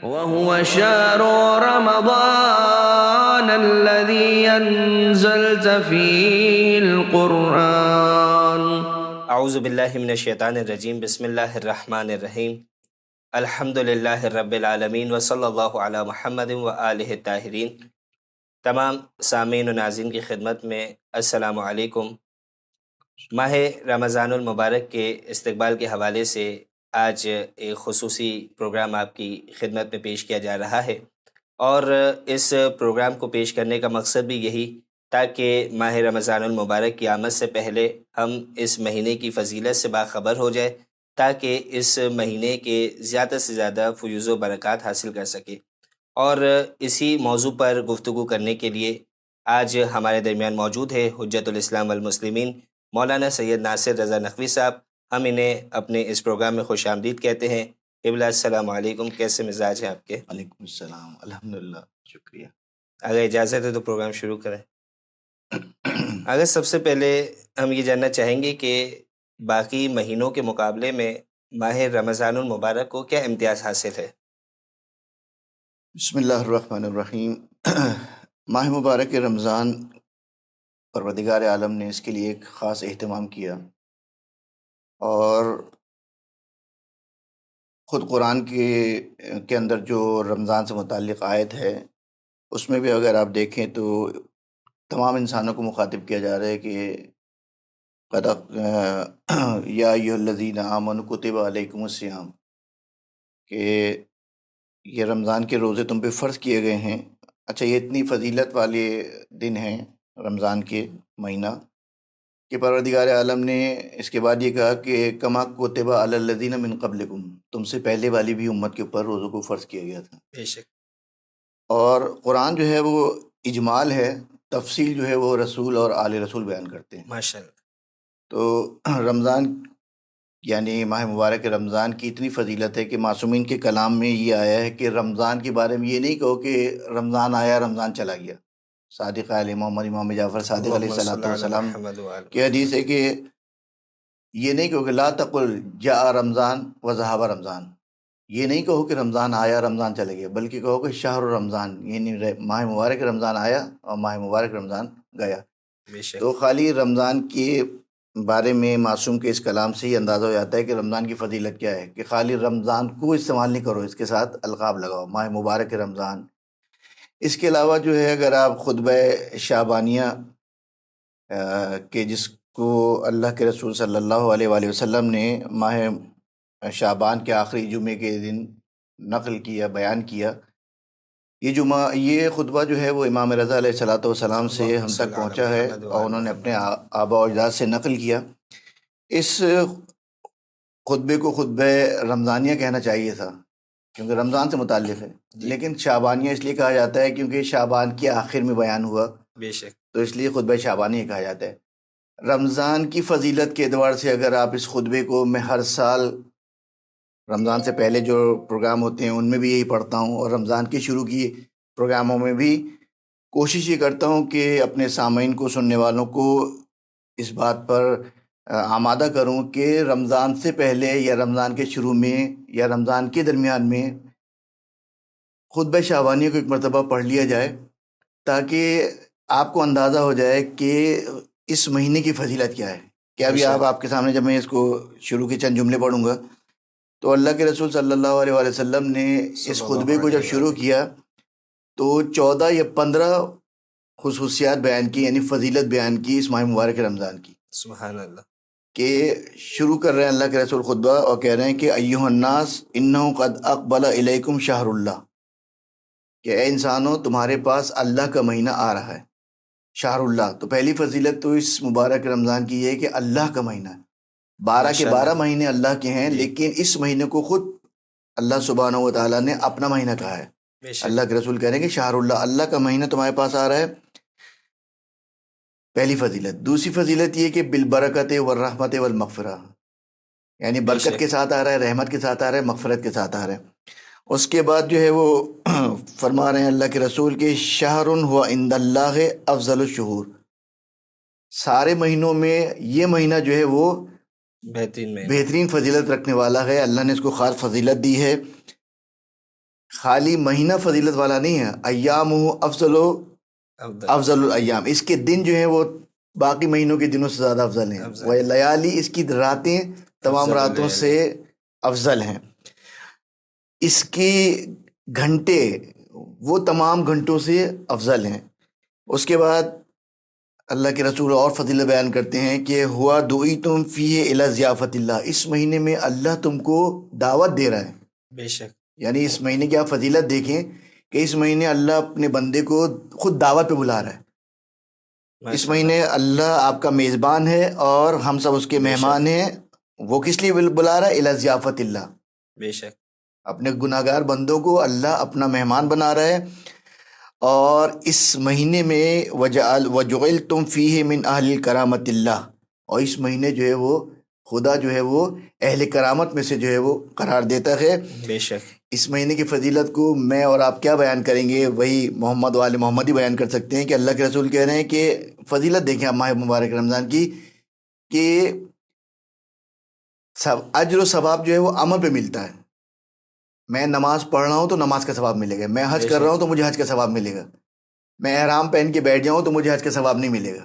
وهو شهر رمضان الذي أنزلت فيه القرآن. اعوذ باللہ من الشیطان الرجیم، بسم اللہ الرحمن الرحیم، الحمد للہ رب العالمین وصلی اللہ علی محمد وآلہ الطاہرین۔ تمام سامعین و ناظرین کی خدمت میں السلام علیکم۔ ماہ رمضان المبارک کے استقبال کے حوالے سے آج ایک خصوصی پروگرام آپ کی خدمت میں پیش کیا جا رہا ہے، اور اس پروگرام کو پیش کرنے کا مقصد بھی یہی تاکہ ماہ رمضان المبارک کی آمد سے پہلے ہم اس مہینے کی فضیلت سے باخبر ہو جائے، تاکہ اس مہینے کے زیادہ سے زیادہ فیوز و برکات حاصل کر سکے۔ اور اسی موضوع پر گفتگو کرنے کے لیے آج ہمارے درمیان موجود ہے حجت الاسلام والمسلمین مولانا سید ناصر رضا نقوی صاحب۔ ہم انہیں اپنے اس پروگرام میں خوش آمدید کہتے ہیں۔ قبلہ السلام علیکم، کیسے مزاج ہیں آپ کے؟ وعلیکم السلام، الحمدللہ، شکریہ۔ اگر اجازت ہے تو پروگرام شروع کریں۔ اگر سب سے پہلے ہم یہ جاننا چاہیں گے کہ باقی مہینوں کے مقابلے میں ماہ رمضان المبارک کو کیا امتیاز حاصل ہے؟ بسم اللہ الرحمن الرحیم۔ ماہ مبارک رمضان، پروردگار عالم نے اس کے لیے ایک خاص اہتمام کیا، اور خود قرآن کے اندر جو رمضان سے متعلق آیت ہے، اس میں بھی اگر آپ دیکھیں تو تمام انسانوں کو مخاطب کیا جا رہا ہے کہ قد یا ایھا الذین آمنوا کتب علیکم الصیام، کہ یہ رمضان کے روزے تم پہ فرض کیے گئے ہیں۔ اچھا، یہ اتنی فضیلت والے دن ہیں رمضان کے مہینہ کہ پروردگار عالم نے اس کے بعد یہ کہا کہ کما کتب علی الذین من قبلکم، تم سے پہلے والی بھی امت کے اوپر روزوں کو فرض کیا گیا تھا۔ بے شک۔ اور قرآن جو ہے وہ اجمال ہے، تفصیل جو ہے وہ رسول اور آل رسول بیان کرتے ہیں۔ ماشاء اللہ۔ تو رمضان یعنی ماہ مبارک رمضان کی اتنی فضیلت ہے کہ معصومین کے کلام میں یہ آیا ہے کہ رمضان کے بارے میں یہ نہیں کہو کہ رمضان آیا رمضان چلا گیا۔ صادق علیہ محمد امام جعفر صادق علیہ السلام کی حدیث ہے کہ یہ نہیں کہو کہ لا تقل جاء رمضان و ذهب رمضان، یہ نہیں کہو کہ رمضان آیا رمضان چلا گیا، بلکہ کہو کہ شہر رمضان، یعنی ماہ مبارک رمضان آیا اور ماہ مبارک رمضان گیا۔ بے شک۔ تو خالی رمضان کے بارے میں معصوم کے اس کلام سے ہی اندازہ ہو جاتا ہے کہ رمضان کی فضیلت کیا ہے، کہ خالی رمضان کو استعمال نہیں کرو، اس کے ساتھ القاب لگاؤ، ماہ مبارک رمضان۔ اس کے علاوہ جو ہے اگر آپ خطبہ شعبانیہ کہ جس کو اللہ کے رسول صلی اللہ علیہ وآلہ وسلم نے ماہ شعبان کے آخری جمعے کے دن نقل کیا، بیان کیا، یہ خطبہ جو ہے وہ امام رضا علیہ الصلوۃ والسلام سے ہم تک پہنچا ہے، اور انہوں نے اپنے آباء و اجداد سے نقل کیا۔ اس خطبے کو خطبہ رمضانیہ کہنا چاہیے تھا کیونکہ رمضان سے متعلق ہے، لیکن شعبانیہ اس لیے کہا جاتا ہے کیونکہ شعبان کے آخر میں بیان ہوا، بے شک۔ تو اس لیے خطبہ شعبانیہ کہا جاتا ہے۔ رمضان کی فضیلت کے اعتبار سے اگر آپ اس خطبے کو، میں ہر سال رمضان سے پہلے جو پروگرام ہوتے ہیں ان میں بھی یہی پڑھتا ہوں، اور رمضان کے شروع کی پروگراموں میں بھی کوشش یہ کرتا ہوں کہ اپنے سامعین کو، سننے والوں کو اس بات پر آمادہ کروں کہ رمضان سے پہلے یا رمضان کے شروع میں یا رمضان کے درمیان میں خطبہ شعبانیہ کو ایک مرتبہ پڑھ لیا جائے، تاکہ آپ کو اندازہ ہو جائے کہ اس مہینے کی فضیلت کیا ہے۔ کہ ابھی آپ کے سامنے جب میں اس کو شروع کے چند جملے پڑھوں گا تو اللہ کے رسول صلی اللہ علیہ وآلہ وسلم نے اس خطبے کو جب شروع کیا تو 14 یا 15 خصوصیات بیان کی، یعنی فضیلت بیان کی اس ماہ مبارک رمضان کی۔ سبحان اللہ۔ کہ شروع کر رہے ہیں اللہ کے رسول خطبہ اور کہہ رہے ہیں کہ ایھا الناس انہ قد اقبل الیکم شہر اللہ، کہ اے انسانوں تمہارے پاس اللہ کا مہینہ آ رہا ہے، شہر اللہ۔ تو پہلی فضیلت تو اس مبارک رمضان کی یہ ہے کہ اللہ کا مہینہ ہے۔ 12 کے 12 مہینے اللہ کے ہیں، لیکن اس مہینے کو خود اللہ سبحانہ و تعالیٰ نے اپنا مہینہ کہا ہے۔ اللہ کے رسول کہہ رہے ہیں کہ شہر اللہ، اللہ کا مہینہ تمہارے پاس آ رہا ہے، پہلی فضیلت۔ دوسری فضیلت یہ کہ بالبرکت والرحمت والمغفرہ، یعنی برکت کے ساتھ آ رہا ہے، رحمت کے ساتھ آ رہا ہے، مغفرت کے ساتھ آ رہا ہے۔ اس کے بعد جو ہے وہ فرما رہے ہیں اللہ کے رسول کہ شہر ہوا عند اللہ افضل الشہور، سارے مہینوں میں یہ مہینہ جو ہے وہ بہترین فضیلت رکھنے والا ہے، اللہ نے اس کو خاص فضیلت دی ہے۔ خالی مہینہ فضیلت والا نہیں ہے، ایام افضل الایام، اس کے دن جو ہیں وہ باقی مہینوں کے دنوں سے زیادہ افضل ہیں، وہ لیالی، اس کی راتیں تمام راتوں سے افضل ہیں، اس کے گھنٹے وہ تمام گھنٹوں سے افضل ہیں۔ اس کے بعد اللہ کے رسول اور فضیلت بیان کرتے ہیں کہ ہوا دعیتم فیہ الی ضیافت اللہ، اس مہینے میں اللہ تم کو دعوت دے رہا ہے۔ بے شک، یعنی اس مہینے کی آپ فضیلت دیکھیں کہ اس مہینے اللہ اپنے بندے کو خود دعوت پہ بلا رہا ہے۔ اس مہینے اللہ آپ کا میزبان ہے اور ہم سب اس کے مہمان ہیں۔ وہ کس لیے بلا رہا ہے؟ الی ضیافت اللہ، بے شک، اپنے گناہ گار بندوں کو اللہ اپنا مہمان بنا رہا ہے۔ اور اس مہینے میں وجعلتم فیہ من اہل کرامت اللہ، اور اس مہینے جو ہے وہ خدا جو ہے وہ اہل کرامت میں سے جو ہے وہ قرار دیتا ہے۔ بے شک، اس مہینے کی فضیلت کو میں اور آپ کیا بیان کریں گے؟ وہی محمد والے محمد ہی بیان کر سکتے ہیں کہ اللہ کے رسول کہہ رہے ہیں کہ فضیلت دیکھیں آپ ماہ مبارک رمضان کی، کہ اجر و ثواب جو ہے وہ عمل پہ ملتا ہے۔ میں نماز پڑھ رہا ہوں تو نماز کا ثواب ملے گا، میں حج کر رہا ہوں تو مجھے حج کا ثواب ملے گا، میں احرام پہن کے بیٹھ جاؤں تو مجھے حج کا ثواب نہیں ملے گا،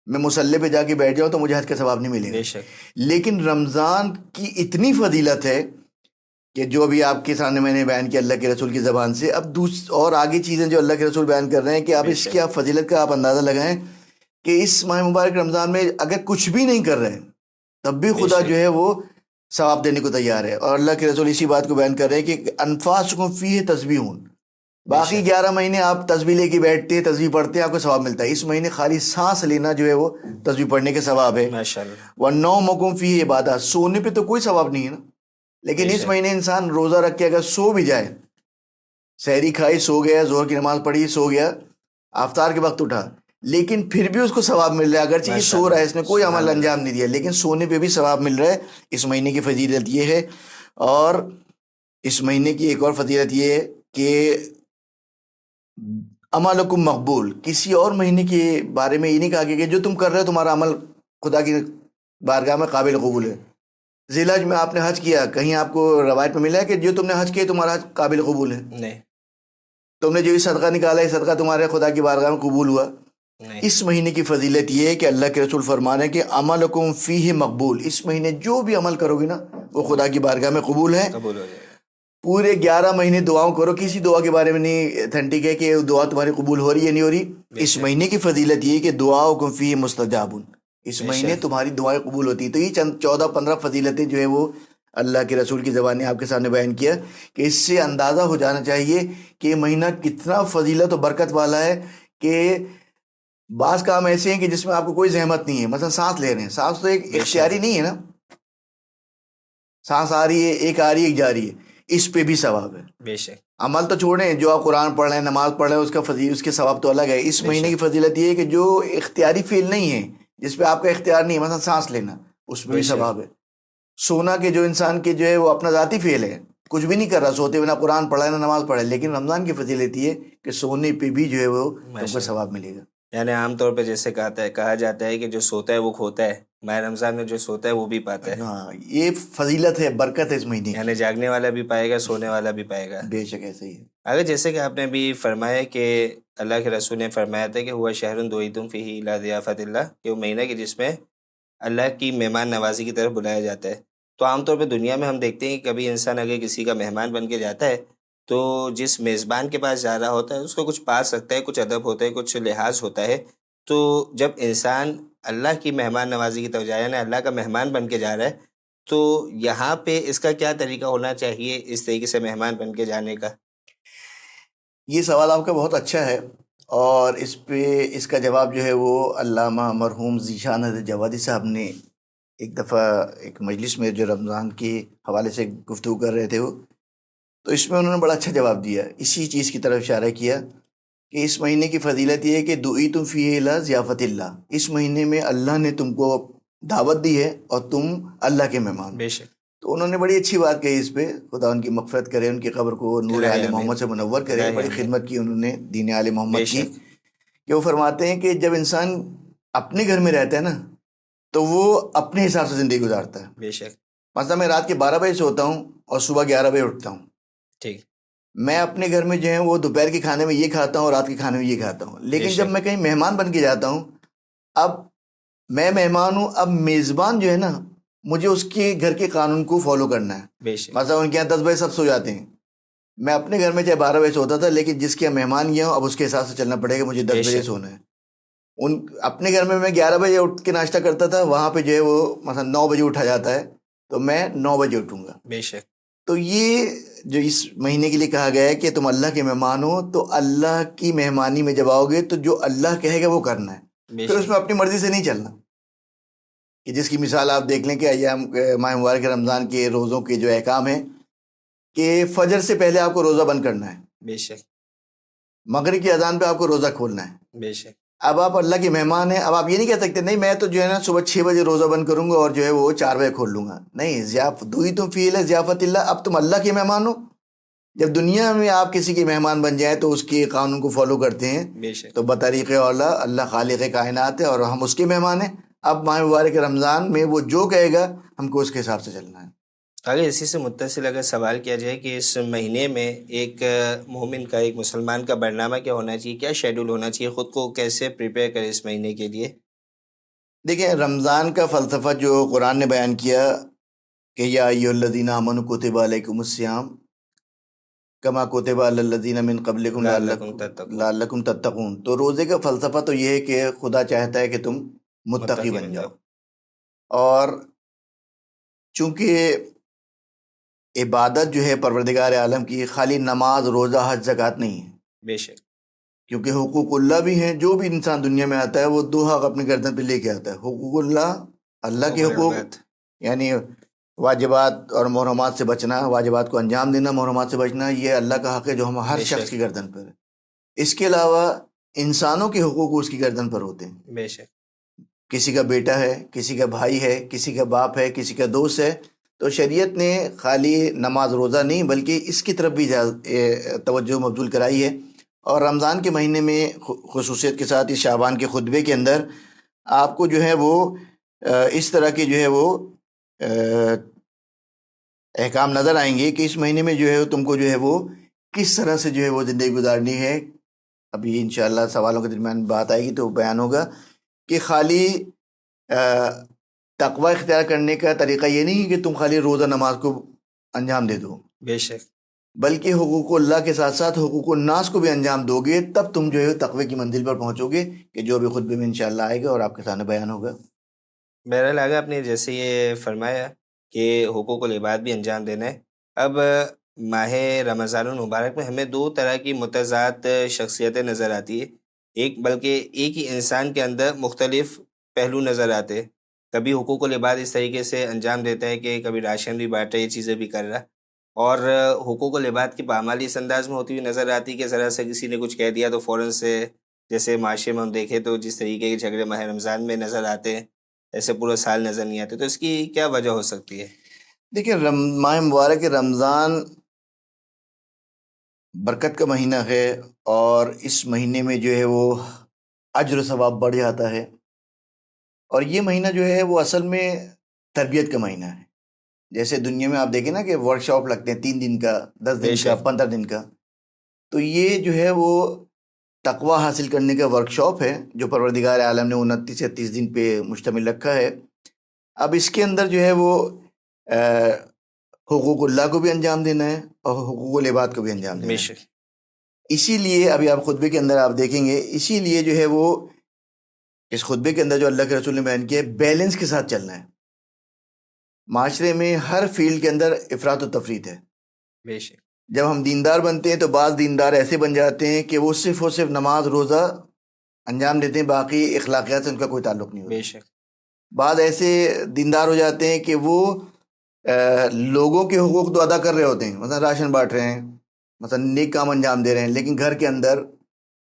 میں مصلی پہ جا کے بیٹھ جاؤں تو مجھے حج کا ثواب نہیں ملے بے گا۔ شک، لیکن رمضان کی اتنی فضیلت ہے کہ جو بھی آپ کے سامنے میں نے بیان کیا اللہ کے رسول کی زبان سے، اب اور آگے چیزیں جو اللہ کے رسول بیان کر رہے ہیں کہ آپ اس کی آپ فضیلت کا آپ اندازہ لگائیں کہ اس ماہ مبارک رمضان میں اگر کچھ بھی نہیں کر رہے ہیں تب بھی خدا جو ہے وہ ثواب دینے کو تیار ہے۔ اور اللہ کے رسول اسی بات کو بیان کر رہے ہیں کہ انفاسکم فیہ تسبیحون، باقی 11 مہینے آپ تسبیح لے کے بیٹھتے ہیں، تسبیح پڑھتے ہیں، آپ کو ثواب ملتا ہے۔ اس مہینے خالی سانس لینا جو ہے وہ تسبیح پڑھنے کے ثواب ہے۔ ماشاءاللہ، وَالنَّوْمُ فِيهِ عبادت، سونے پہ تو کوئی ثواب نہیں ہے نا، لیکن اس مہینے انسان روزہ رکھ کے اگر سو بھی جائے، سحری کھائی سو گیا، ظہر کی نماز پڑھی سو گیا، افطار کے وقت اٹھا، لیکن پھر بھی اس کو ثواب مل رہا ہے، اگرچہ یہ سو رہا ہے، اس نے کوئی عمل انجام نہیں دیا، لیکن سونے پہ بھی ثواب مل رہا ہے۔ اس مہینے کی فضیلت یہ ہے۔ اور اس مہینے کی ایک اور فضیلت یہ ہے کہ عملکم مقبول، کسی اور مہینے کے بارے میں یہ نہیں کہا کہ جو تم کر رہے ہو تمہارا عمل خدا کی بارگاہ میں قابل قبول ہے۔ ذی الحج میں آپ نے حج کیا، کہیں آپ کو روایت میں ملا ہے کہ جو تم نے حج کیا تمہارا حج قابل قبول ہے؟ نہیں، تم نے جو صدقہ نکالا ہے صدقہ تمہارے خدا کی بارگاہ میں قبول ہوا؟ نہیں، اس مہینے کی فضیلت یہ ہے کہ اللہ کے رسول فرما رہے ہیں کہ عملکم فیہ مقبول، اس مہینے جو بھی عمل کرو گے نا وہ خدا کی بارگاہ میں قبول ہے۔ قبول ہو جائے گا۔ پورے 11 مہینے دعاؤں کرو، کسی دعا کے بارے میں نہیں اتھینٹک ہے کہ دعا تمہاری قبول ہو رہی ہے نہیں ہو رہی۔ اس مہینے کی فضیلت یہ ہے کہ دعاؤکم فیہ مستجاب، اس مہینے تمہاری دعائیں قبول ہوتی ہیں۔ تو یہ چند 14-15 فضیلتیں جو ہے وہ اللہ کے رسول کی زبان نے آپ کے سامنے بیان کیا کہ اس سے اندازہ ہو جانا چاہیے کہ یہ مہینہ کتنا فضیلت و برکت والا ہے کہ بعض کام ایسے ہیں کہ جس میں آپ کو کوئی زحمت نہیں ہے، مثلا سانس لے رہے ہیں، سانس تو ایک اختیاری نہیں ہے نا، سانس آ رہی ہے، ایک آ رہی ہے ایک جا رہی ہے، اس پہ بھی ثواب ہے۔ بے شک، عمل تو چھوڑیں، جو آپ قرآن پڑھ رہے ہیں نماز پڑھ رہے ہیں اس کے ثواب تو الگ ہے۔ اس مہینے کی فضیلت یہ ہے کہ جو اختیاری فعل نہیں ہے، جس پہ آپ کا اختیار نہیں ہے، مثلا سانس لینا، اس میں بھی ثواب ہے۔ سونا کے جو انسان کے جو ہے وہ اپنا ذاتی فعل ہے، کچھ بھی نہیں کر رہا، سوتے ہوئے نہ قرآن پڑھا ہے نہ نماز پڑھا ہے، لیکن رمضان کی فضیلت یہ ہے کہ سونے پہ بھی جو ہے وہ تم کو ثواب ملے گا۔ یعنی عام طور پہ جیسے کہا جاتا ہے کہ جو سوتا ہے وہ کھوتا ہے، ماہ رمضان میں جو سوتا ہے وہ بھی پاتا ہے۔ ہاں، یہ فضیلت ہے، برکت ہے اس مہینے کی۔ یعنی جاگنے والا بھی پائے گا، سونے والا بھی پائے گا۔ بے شک ایسے ہی ہے۔ اگر جیسے کہ آپ نے بھی فرمایا کہ اللہ کے رسول نے فرمایا تھا کہ ہوا شہر دعیتم فیہ الی ضیافت اللہ، کہ وہ مہینہ کہ جس میں اللہ کی مہمان نوازی کی طرف بلایا جاتا ہے۔ تو عام طور پہ دنیا میں ہم دیکھتے ہیں کہ کبھی انسان اگر کسی کا مہمان بن کے جاتا ہے تو جس میزبان کے پاس جا رہا ہوتا ہے اس کو کچھ پاس رکھتا ہے، کچھ ادب ہوتا ہے، کچھ لحاظ ہوتا ہے۔ تو جب انسان اللہ کی مہمان نوازی کی طرف جا رہا ہے، یعنی اللہ کا مہمان بن کے جا رہا ہے، تو یہاں پہ اس کا کیا طریقہ ہونا چاہیے اس طریقے سے مہمان بن کے جانے کا؟ یہ سوال آپ کا بہت اچھا ہے، اور اس پہ اس کا جواب جو ہے وہ علامہ مرحوم ذیشان حضرت جوادی صاحب نے ایک دفعہ ایک مجلس میں جو رمضان کے حوالے سے گفتگو کر رہے تھے وہ، تو اس میں انہوں نے بڑا اچھا جواب دیا، اسی چیز کی طرف اشارہ کیا کہ اس مہینے کی فضیلت یہ ہے کہ دعیتم فیہ الی ضیافت اللہ، اس مہینے میں اللہ نے تم کو دعوت دی ہے اور تم اللہ کے مہمان۔ بے شک، تو انہوں نے بڑی اچھی بات کہی اس پہ، خدا ان کی مغفرت کرے، ان کی قبر کو نور آل محمد سے منور کرے۔ بڑی خدمت کی انہوں نے دین آل محمد کی، کہ وہ فرماتے ہیں کہ جب انسان اپنے گھر میں رہتا ہے نا تو وہ اپنے حساب سے زندگی گزارتا ہے۔ بے شک، مثلا میں رات کے 12 بجے سوتا ہوں اور صبح 11 بجے اٹھتا ہوں، ٹھیک، میں اپنے گھر میں جو ہے وہ دوپہر کے کھانے میں یہ کھاتا ہوں اور رات کے کھانے میں یہ کھاتا ہوں، لیکن بے جب شک، میں کہیں مہمان بن کے جاتا ہوں، اب میں مہمان ہوں، اب میزبان جو ہے نا مجھے اس کے گھر کے قانون کو فالو کرنا ہے. بے شک، مثلا ان کے یہاں 10 بجے سب سو جاتے ہیں، میں اپنے گھر میں چاہے 12 بجے سوتا تھا، لیکن جس کے یہاں مہمان گیا ہوں اب اس کے حساب سے چلنا پڑے گا، مجھے 10 بے بجے شک، سونا ہے. اپنے گھر میں 11 بجے اٹھ کے ناشتہ کرتا تھا، وہاں پہ جو ہے وہ مثلا 9 بجے اٹھا جاتا ہے، تو میں 9 بجے اٹھوں گا. بے شک، تو یہ جو اس مہینے کے لیے کہا گیا ہے کہ تم اللہ کے مہمان ہو، تو اللہ کی مہمانی میں جب آؤ گے تو جو اللہ کہے گا وہ کرنا ہے، بے پھر اس شک، میں اپنی مرضی سے نہیں چلنا. کہ جس کی مثال آپ دیکھ لیں کہ ایام ماہ مبارک رمضان کے روزوں کے جو احکام ہیں کہ فجر سے پہلے آپ کو روزہ بند کرنا ہے، بے شک، مغرب کی اذان پہ آپ کو روزہ کھولنا ہے. بے شک، اب آپ اللہ کے مہمان ہیں، اب آپ یہ نہیں کہہ سکتے نہیں میں تو جو ہے نا صبح 6 بجے روزہ بند کروں گا اور جو ہے وہ 4 بجے کھول لوں گا. نہیں، دوئی تم فیل ہے ضیافت اللہ. اب تم اللہ کے مہمان ہو. جب دنیا میں آپ کسی کے مہمان بن جائیں تو اس کے قانون کو فالو کرتے ہیں، بے شک. تو بطریق اولا اللہ خالق کائنات ہے اور ہم اس کے مہمان ہیں. اب ماہ مبارک رمضان میں وہ جو کہے گا ہم کو اس کے حساب سے چلنا ہے. اگر اسی سے متصل اگر سوال کیا جائے کہ اس مہینے میں ایک مومن کا، ایک مسلمان کا برنامہ کیا ہونا چاہیے، کیا شیڈول ہونا چاہیے، خود کو کیسے پریپیئر کرے اس مہینے کے لیے؟ دیکھیں، رمضان کا فلسفہ جو قرآن نے بیان کیا کہ یا ایھا الذین آمنوا کتب علیکم الصیام کما کتب علی الذین من قبلکم لعلکم تتقون، لعلکم تتقون. تو روزے کا فلسفہ تو یہ ہے کہ خدا چاہتا ہے کہ تم متقی بن جاؤ. اور چونکہ عبادت جو ہے پروردگار عالم کی خالی نماز، روزہ، حج، زکوٰۃ نہیں ہے، بے شک، کیونکہ حقوق اللہ بھی ہیں. جو بھی انسان دنیا میں آتا ہے وہ 2 حق اپنی گردن پہ لے کے آتا ہے. حقوق اللہ، اللہ کے حقوق، یعنی واجبات اور محرمات سے بچنا، واجبات کو انجام دینا، محرمات سے بچنا، یہ اللہ کا حق ہے جو ہم ہر بے شخص شک، کی گردن پر ہے. اس کے علاوہ انسانوں کے حقوق اس کی گردن پر ہوتے ہیں. بے شک، کسی کا بیٹا ہے، کسی کا بھائی ہے، کسی کا باپ ہے، کسی کا دوست ہے. تو شریعت نے خالی نماز روزہ نہیں بلکہ اس کی طرف بھی توجہ مبذول کرائی ہے. اور رمضان کے مہینے میں خصوصیت کے ساتھ اس شعبان کے خطبے کے اندر آپ کو جو ہے وہ اس طرح کے جو ہے وہ احکام نظر آئیں گے کہ اس مہینے میں جو ہے تم کو جو ہے وہ کس طرح سے جو ہے وہ زندگی گزارنی ہے. ابھی انشاءاللہ سوالوں کے درمیان بات آئے گی تو بیان ہوگا کہ خالی تقوی اختیار کرنے کا طریقہ یہ نہیں کہ تم خالی روزہ نماز کو انجام دے دو، بے شک. بلکہ حقوق اللہ کے ساتھ ساتھ حقوق الناس کو بھی انجام دو گے، تب تم جو ہے تقوی کی منزل پر پہنچو گے، کہ جو بھی خطبے میں انشاءاللہ آئے گا اور آپ کے سامنے بیان ہوگا. بہرحال آگے آپ نے جیسے یہ فرمایا کہ حقوق العباد بھی انجام دینا ہے. اب ماہ رمضان المبارک میں ہمیں 2 طرح کی متضاد شخصیتیں نظر آتی ہے. بلکہ ایک ہی انسان کے اندر مختلف پہلو نظر آتے ہیں. کبھی حقوق العباد اس طریقے سے انجام دیتا ہے کہ کبھی راشن بھی بانٹ رہا ہے، یہ چیزیں بھی کر رہا ہے، اور حقوق العباد کی پامالی اس انداز میں ہوتی ہوئی نظر آتی کہ ذرا سے کسی نے کچھ کہہ دیا تو فوراً سے، جیسے معاشرے میں ہم دیکھیں تو جس طریقے کے جھگڑے ماہ رمضان میں نظر آتے ہیں ایسے پورا سال نظر نہیں آتے. تو اس کی کیا وجہ ہو سکتی ہے؟ دیکھیں، ماہ مبارک رمضان برکت کا مہینہ ہے، اور اس مہینے میں جو ہے وہ اجر و ثواب بڑھ جاتا ہے. اور یہ مہینہ جو ہے وہ اصل میں تربیت کا مہینہ ہے. جیسے دنیا میں آپ دیکھیں نا کہ ورک شاپ لگتے ہیں 3 دن کا، 10 بے دن کا، شک، 15 دن کا. تو یہ جو ہے وہ تقوی حاصل کرنے کا ورک شاپ ہے جو پروردگار عالم نے 29 یا 30 دن پہ مشتمل رکھا ہے. اب اس کے اندر جو ہے وہ حقوق اللہ کو بھی انجام دینا ہے اور حقوق العباد کو بھی انجام دینا بے ہے. شک، اسی لیے ابھی آپ خطبے کے اندر آپ دیکھیں گے، اسی لیے جو ہے وہ اس خطبے کے اندر جو اللہ کے رسول نے بیان کیا ہے، بیلنس کے ساتھ چلنا ہے. معاشرے میں ہر فیلڈ کے اندر افراط و تفریط ہے. بے شک، جب ہم دیندار بنتے ہیں تو بعض دیندار ایسے بن جاتے ہیں کہ وہ صرف اور صرف نماز روزہ انجام دیتے ہیں، باقی اخلاقیات سے ان کا کوئی تعلق نہیں ہوتا. بے شک، بعض ایسے دیندار ہو جاتے ہیں کہ وہ لوگوں کے حقوق تو ادا کر رہے ہوتے ہیں، مثلا راشن بانٹ رہے ہیں، مثلا نیک کام انجام دے رہے ہیں، لیکن گھر کے اندر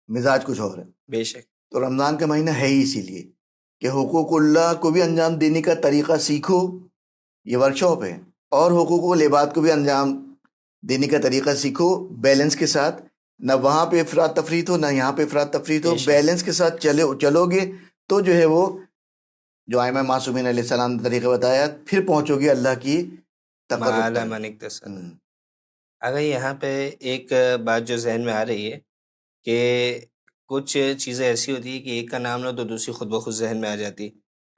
مزاج کچھ اور ہے. بے شک، تو رمضان کا مہینہ ہے ہی اسی لیے کہ حقوق اللہ کو بھی انجام دینے کا طریقہ سیکھو، یہ ورک شاپ ہے، اور حقوق العباد کو بھی انجام دینے کا طریقہ سیکھو بیلنس کے ساتھ. نہ وہاں پہ افراط تفریط ہو، نہ یہاں پہ افراط تفریط ہو، بے شک. بیلنس کے ساتھ چلو گے تو جو ہے وہ جو ائمہ معصومین علیہ السلام نے طریقہ بتایا، پھر پہنچو گے اللہ کی مَعَ تقرب پر. مَنِ اکْتَسَبَ. اگر یہاں پہ ایک بات جو ذہن میں آ رہی ہے کہ کچھ چیزیں ایسی ہوتی ہیں کہ ایک کا نام لو تو دوسری خود بخود ذہن میں آ جاتی.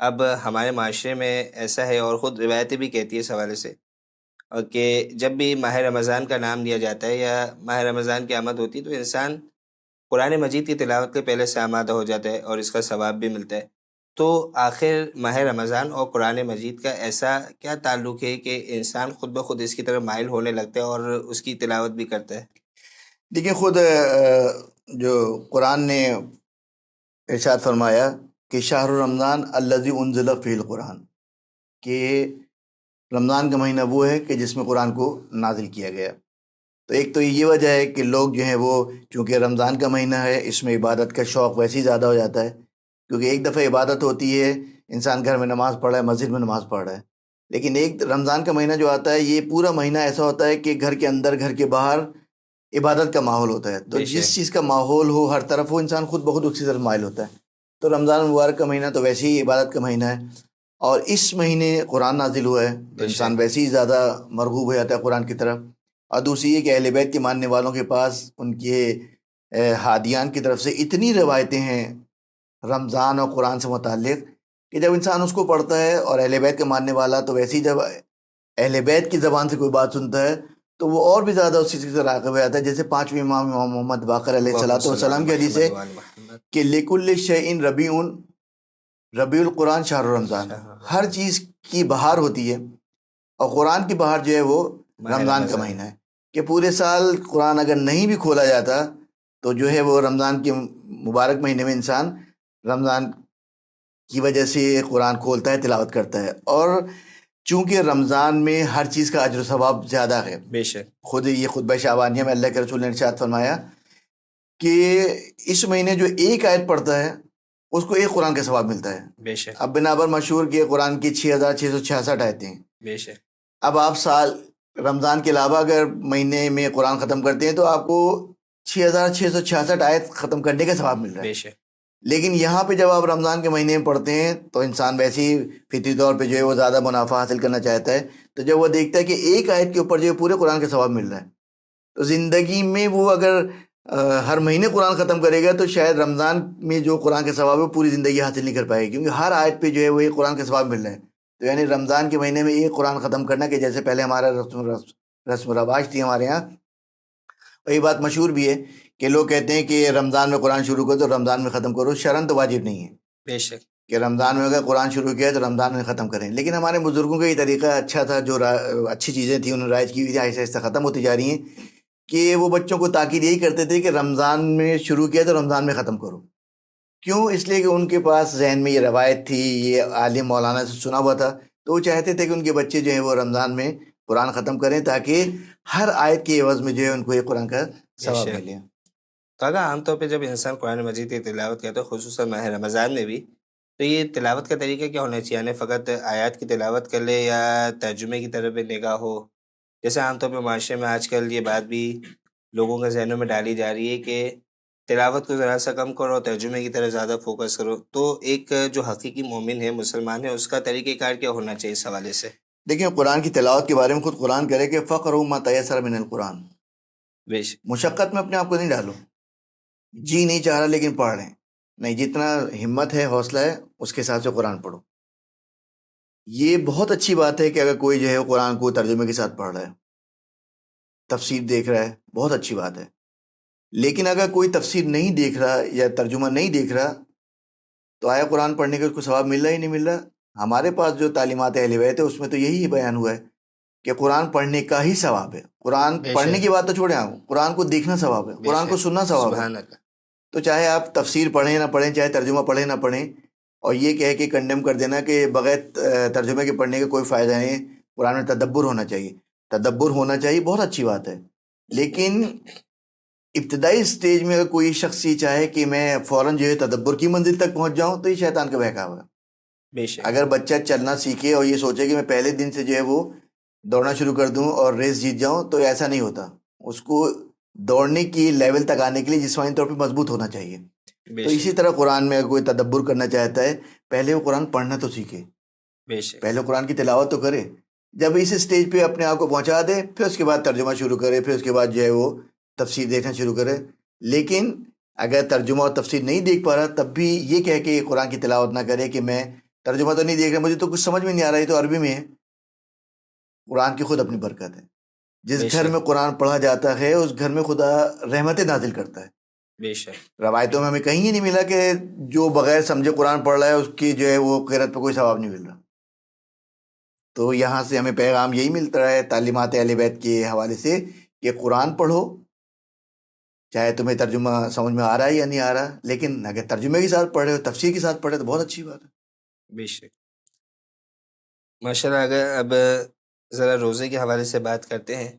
اب ہمارے معاشرے میں ایسا ہے اور خود روایتیں بھی کہتی ہے اس حوالے سے، اور کہ جب بھی ماہ رمضان کا نام لیا جاتا ہے یا ماہ رمضان کی آمد ہوتی ہے تو انسان قرآن مجید کی تلاوت کے پہلے سے آمادہ ہو جاتا ہے اور اس کا ثواب بھی ملتا ہے. تو آخر ماہ رمضان اور قرآن مجید کا ایسا کیا تعلق ہے کہ انسان خود بخود اس کی طرف مائل ہونے لگتا ہے اور اس کی تلاوت بھی کرتا ہے؟ دیکھیں خود جو قرآن نے ارشاد فرمایا کہ شہر رمضان الذی انزل فیہ القرآن، کہ رمضان کا مہینہ وہ ہے کہ جس میں قرآن کو نازل کیا گیا. تو ایک تو یہ وجہ ہے کہ لوگ جو ہیں وہ چونکہ رمضان کا مہینہ ہے اس میں عبادت کا شوق ویسے ہی زیادہ ہو جاتا ہے، کیونکہ ایک دفعہ عبادت ہوتی ہے، انسان گھر میں نماز پڑھ رہا ہے، مسجد میں نماز پڑھ رہا ہے، لیکن ایک رمضان کا مہینہ جو آتا ہے یہ پورا مہینہ ایسا ہوتا ہے کہ گھر کے اندر گھر کے باہر عبادت کا ماحول ہوتا ہے. تو بے شک. جس چیز کا ماحول ہو ہر طرف وہ انسان خود بخود اسی طرف مائل ہوتا ہے. تو رمضان مبارک کا مہینہ تو ویسے ہی عبادت کا مہینہ ہے، اور اس مہینے قرآن نازل ہوا ہے تو بے شک. انسان ویسے ہی زیادہ مرغوب ہو جاتا ہے قرآن کی طرف. اور دوسری یہ کہ اہل بیت کے ماننے والوں کے پاس ان کے ہادیان کی طرف سے اتنی روایتیں ہیں رمضان اور قرآن سے متعلق کہ جب انسان اس کو پڑھتا ہے، اور اہل بیت کا ماننے والا تو ویسے ہی جب اہل بیت کی زبان سے کوئی بات سنتا ہے تو وہ اور بھی زیادہ اس چیز سے راغب ہو جاتا ہے. جیسے پانچویں امام محمد باقر علیہ السلام کی حدیث ہے کہ لکل شیء ربیع القرآن شہر رمضان، ہر چیز کی بہار ہوتی ہے اور قرآن کی بہار جو ہے وہ رمضان کا مہینہ ہے. کہ پورے سال قرآن اگر نہیں بھی کھولا جاتا تو جو ہے وہ رمضان کے مبارک مہینے میں انسان رمضان کی وجہ سے قرآن کھولتا ہے، تلاوت کرتا ہے. اور چونکہ رمضان میں ہر چیز کا اجر و ثواب زیادہ ہے، بے شک. خود یہ خطبہ شعبانیہ میں اللہ کے رسول نے ارشاد فرمایا کہ اس مہینے جو ایک آیت پڑھتا ہے اس کو ایک قرآن کا ثواب ملتا ہے. بے شک. اب بنابر مشہور کہ قرآن کی 6666 آیتیں ہیں. بے شک. اب آپ سال رمضان کے علاوہ اگر مہینے میں قرآن ختم کرتے ہیں تو آپ کو 6666 آیت ختم کرنے کا ثواب مل رہا ہے. بے شک. لیکن یہاں پہ جب آپ رمضان کے مہینے میں پڑھتے ہیں تو انسان ویسے ہی فطری طور پہ جو ہے وہ زیادہ منافع حاصل کرنا چاہتا ہے. تو جب وہ دیکھتا ہے کہ ایک آیت کے اوپر جو ہے پورے قرآن کا ثواب مل رہا ہے تو زندگی میں وہ اگر ہر مہینے قرآن ختم کرے گا تو شاید رمضان میں جو قرآن کا ثواب ہے وہ پوری زندگی حاصل نہیں کر پائے گا، کیونکہ ہر آیت پہ جو ہے وہ ایک قرآن کا ثواب مل رہا ہے. تو یعنی رمضان کے مہینے میں ایک قرآن ختم کرنا، کہ جیسے پہلے ہمارا رسم و رواج تھی ہمارے یہاں، اور یہ بات مشہور بھی ہے کہ لوگ کہتے ہیں کہ رمضان میں قرآن شروع کرو تو رمضان میں ختم کرو. شرعاً تو واجب نہیں ہے بے شک. کہ رمضان میں اگر قرآن شروع کیا تو رمضان میں ختم کریں، لیکن ہمارے بزرگوں کا یہ طریقہ اچھا تھا، جو اچھی چیزیں تھیں انہوں نے رائج کی ہوئی تھی، آہستہ آہستہ ختم ہوتی جا رہی ہیں. کہ وہ بچوں کو تاکید یہی کرتے تھے کہ رمضان میں شروع کیا تو رمضان میں ختم کرو. کیوں؟ اس لیے کہ ان کے پاس ذہن میں یہ روایت تھی، یہ عالم مولانا سے سنا ہوا تھا، تو وہ چاہتے تھے کہ ان کے بچے جو ہیں وہ رمضان میں قرآن ختم کریں تاکہ ہر آیت کے عوض میں جو ہے ان کو یہ قرآن کا ثواب ملے. تو اگر عام طور پہ جب انسان قرآن مجید کی تلاوت کرتا ہے خصوصاً ماہ رمضان میں بھی، تو یہ تلاوت کا طریقہ کیا ہونا چاہیے؟ یعنی فقط آیات کی تلاوت کر لے یا ترجمے کی طرف بھی نگاہ ہو؟ جیسے عام طور پہ معاشرے میں آج کل یہ بات بھی لوگوں کے ذہنوں میں ڈالی جا رہی ہے کہ تلاوت کو ذرا سا کم کرو، ترجمے کی طرف زیادہ فوکس کرو. تو ایک جو حقیقی مومن ہے، مسلمان ہے، اس کا طریقہ کار کیا ہونا چاہیے اس حوالے سے؟ دیکھیں قرآن کی تلاوت کے بارے میں خود قرآن کرے کہ فقرؤ ما تیسر من القرآن، بے شک. مشقت میں اپنے آپ کو نہیں ڈالو. جی نہیں چاہ رہا لیکن پڑھ رہے ہیں، نہیں، جتنا ہمت ہے حوصلہ ہے اس کے حساب سے قرآن پڑھو. یہ بہت اچھی بات ہے کہ اگر کوئی جو ہے قرآن کو ترجمے کے ساتھ پڑھ رہا ہے، تفسیر دیکھ رہا ہے، بہت اچھی بات ہے. لیکن اگر کوئی تفسیر نہیں دیکھ رہا یا ترجمہ نہیں دیکھ رہا تو آیا قرآن پڑھنے کا اس کو ثواب مل رہا ہی نہیں مل رہا. ہمارے پاس جو تعلیمات اہل بیت ہے اس میں تو یہی بیان ہوا ہے کہ قرآن پڑھنے کا ہی ثواب ہے. قرآن پڑھنے کی بات تو چھوڑیں، آپ قرآن کو دیکھنا ثواب ہے، قرآن کو سننا ثواب ہے. تو چاہے آپ تفسیر پڑھیں نہ پڑھیں، چاہے ترجمہ پڑھیں نہ پڑھیں، اور یہ کہہ کے کنڈیم کر دینا کہ بغیر ترجمے کے پڑھنے کا کوئی فائدہ نہیں، قرآن میں تدبر ہونا چاہیے. تدبر ہونا چاہیے، بہت اچھی بات ہے. لیکن ابتدائی سٹیج میں اگر کوئی شخص یہ چاہے کہ میں فوراً جو ہے تدبر کی منزل تک پہنچ جاؤں تو یہ شیطان کا بہکاوا ہے. بے شک. اگر بچہ چلنا سیکھے اور یہ سوچے کہ میں پہلے دن سے جو ہے وہ دوڑنا شروع کر دوں اور ریس جیت جاؤں تو ایسا نہیں ہوتا. اس کو دوڑنے کی لیول تک آنے کے لیے جسمانی طور پہ مضبوط ہونا چاہیے. تو اسی طرح قرآن میں اگر کوئی تدبر کرنا چاہتا ہے پہلے وہ قرآن پڑھنا تو سیکھے، بے شک. پہلے قرآن کی تلاوت تو کرے. جب اس اسٹیج پہ اپنے آپ کو پہنچا دے پھر اس کے بعد ترجمہ شروع کرے، پھر اس کے بعد جو ہے وہ تفسیر دیکھنا شروع کرے. لیکن اگر ترجمہ اور تفسیر نہیں دیکھ پا رہا تب بھی یہ کہہ کے قرآن کی تلاوت نہ کرے کہ میں ترجمہ تو نہیں دیکھ رہا، مجھے تو کچھ سمجھ میں نہیں آ رہا، یہ تو عربی میں ہے. قرآن کی خود اپنی برکت ہے. جس بے گھر شک میں قرآن پڑھا جاتا ہے اس گھر میں خدا رحمتیں نازل کرتا ہے. بے شک روایتوں میں ہمیں کہیں ہی نہیں ملا کہ جو بغیر سمجھے قرآن پڑھ رہا ہے اس کی جو ہے وہ قرأت پہ کوئی ثواب نہیں مل رہا. تو یہاں سے ہمیں پیغام یہی ملتا ہے تعلیمات اہل بیت کے حوالے سے کہ قرآن پڑھو، چاہے تمہیں ترجمہ سمجھ میں آ رہا ہے یا نہیں آ رہا، لیکن اگر ترجمے کے ساتھ پڑھے ہو، تفسیر کے ساتھ پڑھے تو بہت اچھی بات ہے. بے شک. ماشاء اللہ. اگر اب ذرا روزے کے حوالے سے بات کرتے ہیں،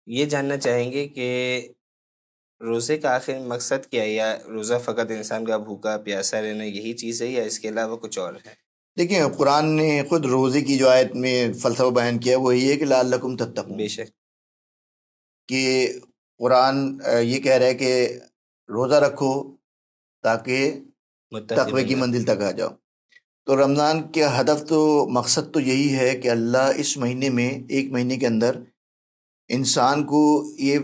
یہ جاننا چاہیں گے کہ روزے کا آخر مقصد کیا ہے، یا روزہ فقط انسان کا بھوکا پیاسا رہنا یہی چیز ہے، یا اس کے علاوہ کچھ اور ہے؟ دیکھیں قرآن نے خود روزے کی جو آیت میں فلسفہ بیان کیا وہ یہ ہے کہ لعلکم تتقون، بے شک. کہ قرآن یہ کہہ رہا ہے کہ روزہ رکھو تاکہ متقی تقوی کی بننا. منزل تک آ جاؤ. تو رمضان کا ہدف تو مقصد تو یہی ہے کہ اللہ اس مہینے میں، ایک مہینے کے اندر انسان کو یہ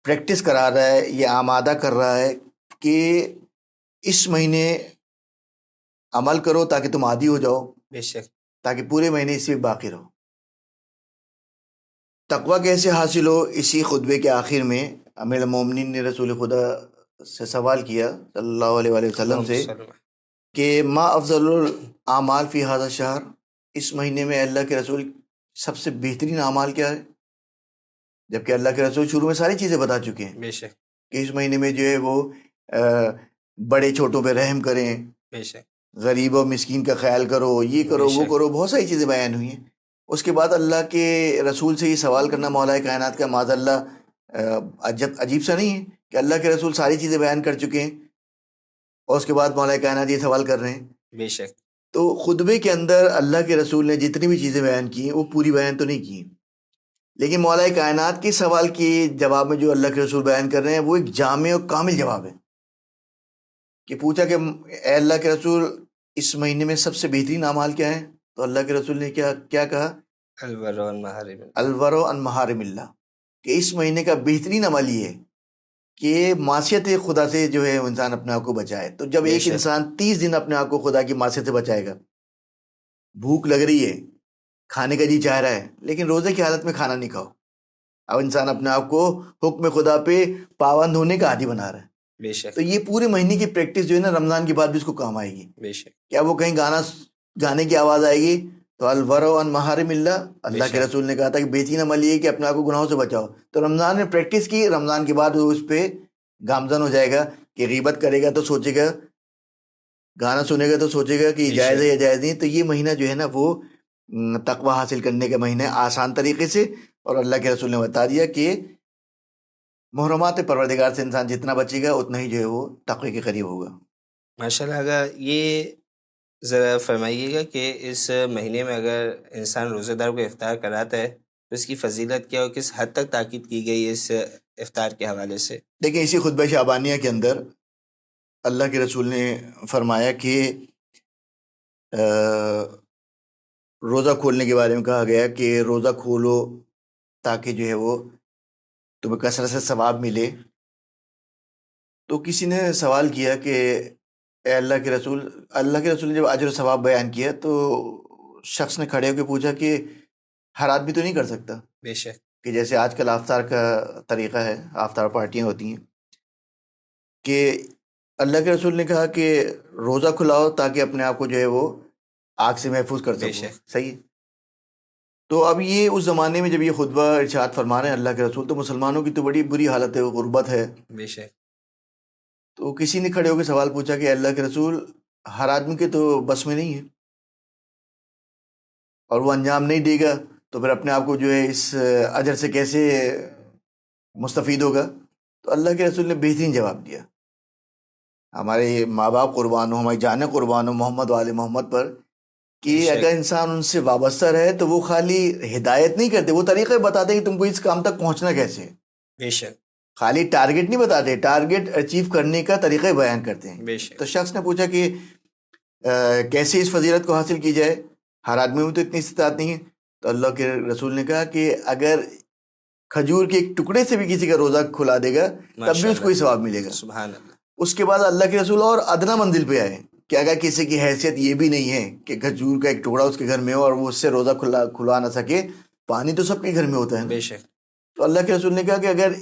پریکٹس کرا رہا ہے، یہ آمادہ کر رہا ہے کہ اس مہینے عمل کرو تاکہ تم عادی ہو جاؤ، بے شک. تاکہ پورے مہینے اسی میں باقی رہو. تقویٰ کیسے حاصل ہو، اسی خطبے کے آخر میں امیر المومنین نے رسول خدا سے سوال کیا صلی اللہ علیہ وآلہ وسلم سے کہ ما افضل الاعمال فی ھذا الشہر، اس مہینے میں اللہ کے رسول سب سے بہترین اعمال کیا ہے؟ جبکہ اللہ کے رسول شروع میں ساری چیزیں بتا چکے ہیں بے شک. کہ اس مہینے میں جو ہے وہ بڑے چھوٹوں پہ رحم کریں، بے شک. غریب و مسکین کا خیال کرو، یہ کرو بے وہ شک. کرو، بہت ساری چیزیں بیان ہوئی ہیں. اس کے بعد اللہ کے رسول سے یہ سوال کرنا مولا کائنات کا معاذ اللہ عجیب سا نہیں ہے کہ اللہ کے رسول ساری چیزیں بیان کر چکے ہیں اور اس کے بعد مولا کائنات یہ سوال کر رہے ہیں. بے شک. تو خطبے کے اندر اللہ کے رسول نے جتنی بھی چیزیں بیان کی ہیں وہ پوری بیان تو نہیں کی ہیں، لیکن مولا کائنات کے سوال کے جواب میں جو اللہ کے رسول بیان کر رہے ہیں وہ ایک جامع اور کامل جواب ہے. کہ پوچھا کہ اے اللہ کے رسول اس مہینے میں سب سے بہترین اعمال کیا ہیں؟ تو اللہ کے رسول نے کیا کہا؟ الورع عن محارم اللہ. الورع عن محارم اللہ، کہ اس مہینے کا بہترین عمل یہ ہے کہ معصیت خدا سے جو ہے انسان اپنے آپ کو بچائے. تو جب بے ایک شک. انسان 30 دن اپنے آپ کو خدا کی معصیت سے بچائے گا، بھوک لگ رہی ہے، کھانے کا جی چاہ رہا ہے، لیکن روزے کی حالت میں کھانا نہیں کھاؤ، اب انسان اپنے آپ کو حکم خدا پہ پابند ہونے کا عادی بنا رہا ہے. بے شک. تو یہ پورے مہینے کی پریکٹس جو ہے نا رمضان کے بعد بھی اس کو کام آئے گی. بے شک. کیا وہ کہیں گانے کی آواز آئے گی تو الورع عن محارم اللہ، اللہ بے کے شک. رسول نے کہا تھا کہ بہترین عمل یہ ہے کہ اپنے آپ کو گناہوں سے بچاؤ. تو رمضان میں پریکٹس کی، رمضان کے بعد وہ اس پہ گامزن ہو جائے گا کہ غیبت کرے گا تو سوچے گا، گانا سنے گا تو سوچے گا کہ یہ بے جائز شک. ہے یا جائز نہیں. تو یہ مہینہ جو ہے نا وہ تقوی حاصل کرنے کا مہینہ ہے آسان طریقے سے. اور اللہ کے رسول نے بتا دیا کہ محرمات پروردگار سے انسان جتنا بچے گا اتنا ہی جو ہے وہ تقوی کے قریب ہوگا. ماشاء اللہ. اگر یہ ذرا فرمائیے گا کہ اس مہینے میں اگر انسان روزہ دار کو افطار کراتا ہے تو اس کی فضیلت کیا اور کس حد تک تاکید کی گئی ہے اس افطار کے حوالے سے؟ دیکھیں اسی خطبہ شعبانیہ کے اندر اللہ کے رسول نے فرمایا کہ روزہ کھولنے کے بارے میں کہا گیا کہ روزہ کھولو تاکہ جو ہے وہ تمہیں کثرت سے ثواب ملے. تو کسی نے سوال کیا کہ اے اللہ کے رسول نے جب اجر و ثواب بیان کیا تو شخص نے کھڑے ہو کے پوچھا کہ ہر آدمی تو نہیں کر سکتا، بے شک. کہ جیسے آج کل آفتار کا طریقہ ہے، آفتار پارٹیاں ہوتی ہیں، کہ اللہ کے رسول نے کہا کہ روزہ کھلاؤ تاکہ اپنے آپ کو جو ہے وہ آگ سے محفوظ کر بے سکو. شک. صحیح. تو اب یہ اس زمانے میں جب یہ خطبہ ارشاد فرما رہے ہیں اللہ کے رسول، تو مسلمانوں کی تو بڑی بری حالت ہے، غربت ہے. بے شک. تو کسی نے کھڑے ہو کے سوال پوچھا کہ اللہ کے رسول ہر آدمی کے تو بس میں نہیں ہے اور وہ انجام نہیں دے گا تو پھر اپنے آپ کو جو ہے اس اجر سے کیسے مستفید ہوگا؟ تو اللہ کے رسول نے بہترین جواب دیا. ہمارے ماں باپ قربان ہو، ہماری جانیں قربان ہو محمد وآل محمد پر، کہ اگر انسان ان سے وابستہ رہے تو وہ خالی ہدایت نہیں کرتے، وہ طریقے بتاتے ہیں کہ تم کو اس کام تک پہنچنا کیسے ہے. بے شک. خالی ٹارگٹ نہیں بتاتے، ٹارگٹ اچیو کرنے کا طریقہ بیان کرتے ہیں. بے شک. تو شخص نے پوچھا کہ کیسے اس فضیلت کو حاصل کی جائے، ہر آدمی میں تو اتنی استطاعت نہیں ہے. تو اللہ کے رسول نے کہا کہ اگر کھجور کے ایک ٹکڑے سے بھی کسی کا روزہ کھلا دے گا تب بھی اس کو ہی ثواب ملے گا. سبحان اللہ. اس کے بعد اللہ کے رسول اور ادنا منزل پہ آئے کہ اگر کسی کی حیثیت یہ بھی نہیں ہے کہ کھجور کا ایک ٹکڑا اس کے گھر میں ہو اور وہ اس سے روزہ کھلا نہ سکے, پانی تو سب کے گھر میں ہوتا ہے. بے شک. تو اللہ کے رسول نے کہا کہ اگر